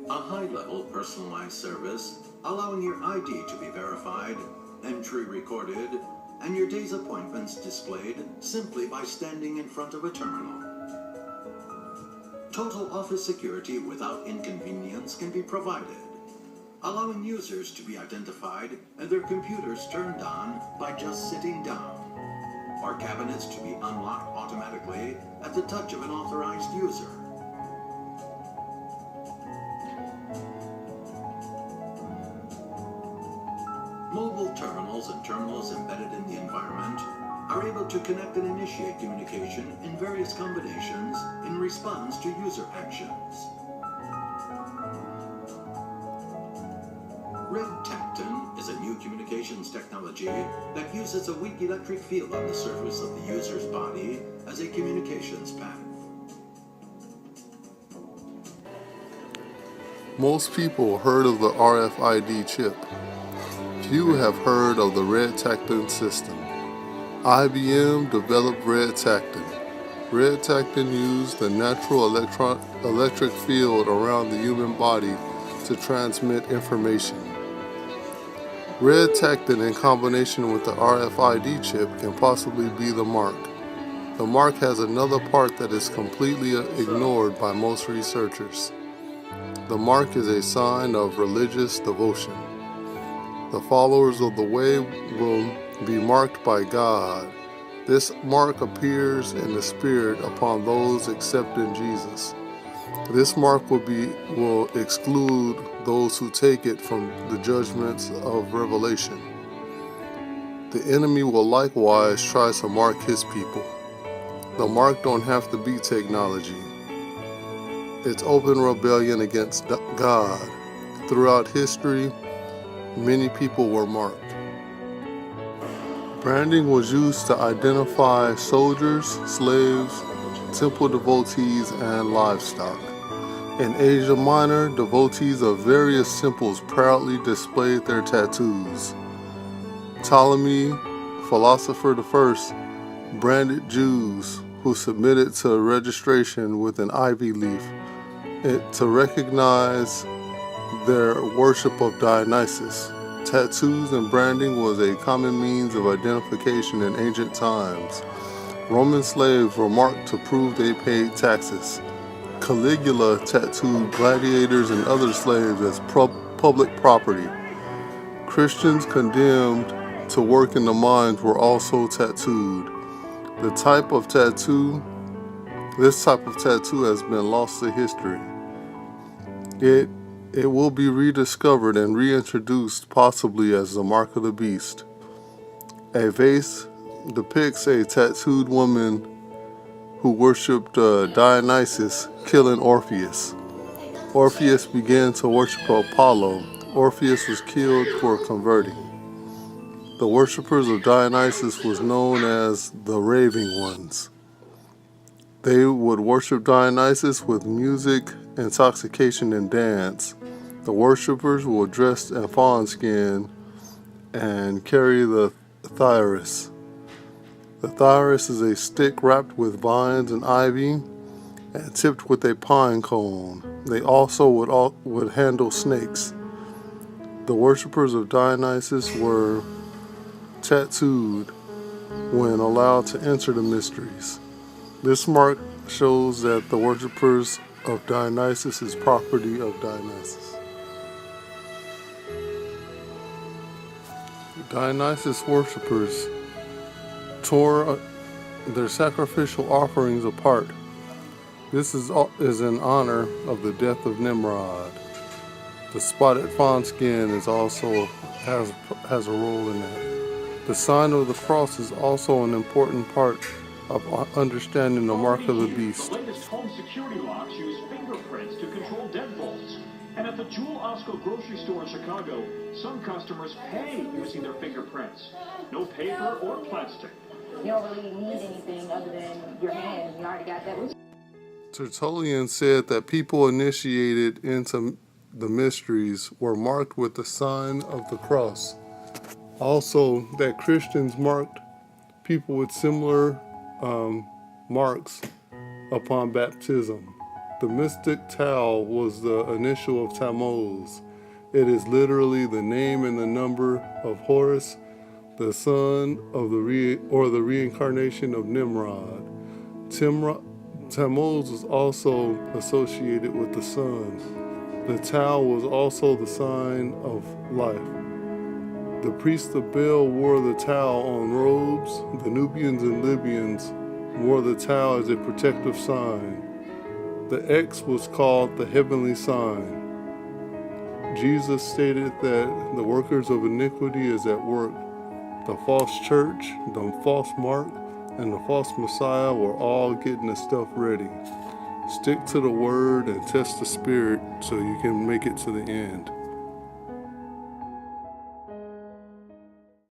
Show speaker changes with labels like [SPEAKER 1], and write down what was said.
[SPEAKER 1] A high-level personalized service allowing your ID to be verified, entry recorded, and your day's appointments displayed simply by standing in front of a terminal. Total office security without inconvenience can be provided, allowing users to be identified and their computers turned on by just sitting down, or cabinets to be unlocked automatically at the touch of an authorized user. Mobile terminals and terminals embedded in the environment are able to connect and initiate communication in various combinations in response to user actions. Red Tacton is a new communications technology that uses a weak electric field on the surface of the user's body as a communications path.
[SPEAKER 2] Most people heard of the RFID chip. Few have heard of the Red Tacton system. IBM developed Red Tacton. Red Tacton used the natural electric field around the human body to transmit information. Red Tacton in combination with the RFID chip can possibly be the mark. The mark has another part that is completely ignored by most researchers. The mark is a sign of religious devotion. The followers of the way will be marked by God. This mark appears in the Spirit upon those accepting Jesus. This mark will exclude those who take it from the judgments of Revelation. The enemy will likewise try to mark his people. The mark don't have to be technology. It's open rebellion against God. Throughout history, many people were marked. Branding was used to identify soldiers, slaves, temple devotees, and livestock. In Asia Minor, devotees of various temples proudly displayed their tattoos. Ptolemy, philosopher I, branded Jews who submitted to registration with an ivy leaf to recognize their worship of Dionysus. Tattoos and branding was a common means of identification in ancient times. Roman slaves were marked to prove they paid taxes. Caligula tattooed gladiators and other slaves as public property. Christians condemned to work in the mines were also tattooed. This type of tattoo has been lost to history. It will be rediscovered and reintroduced possibly as the mark of the beast. A vase depicts a tattooed woman who worshipped Dionysus killing Orpheus. Orpheus began to worship Apollo. Orpheus was killed for converting. The worshippers of Dionysus was known as the Raving Ones. They would worship Dionysus with music, intoxication, and dance. The worshippers were dressed in fawn skin and carry the thyrus. The thyrus is a stick wrapped with vines and ivy and tipped with a pine cone. They also would handle snakes. The worshippers of Dionysus were tattooed when allowed to enter the mysteries. This mark shows that the worshippers of Dionysus is property of Dionysus. Dionysus worshippers tore their sacrificial offerings apart. This is in honor of the death of Nimrod. The spotted fawn skin has a role in that. The sign of the cross is also an important part of understanding the mark of the beast.
[SPEAKER 3] The latest home security locks use fingerprints to control deadbolts. And at the Jewel Osco grocery store in Chicago, some customers pay using their fingerprints. No paper or plastic.
[SPEAKER 4] You don't really need anything other than your hand. You already got that.
[SPEAKER 2] Tertullian said that people initiated into the mysteries were marked with the sign of the cross. Also, that Christians marked people with similar marks upon baptism. The mystic Tau was the initial of Tammuz. It is literally the name and the number of Horus, the son of the reincarnation of Nimrod. Tammuz was also associated with the sun. The Tau was also the sign of life. The priests of Baal wore the Tau on robes. The Nubians and Libyans wore the Tau as a protective sign. The X was called the heavenly sign. Jesus stated that the workers of iniquity is at work. The false church, the false mark, and the false Messiah were all getting the stuff ready. Stick to the word and test the spirit so you can make it to the end.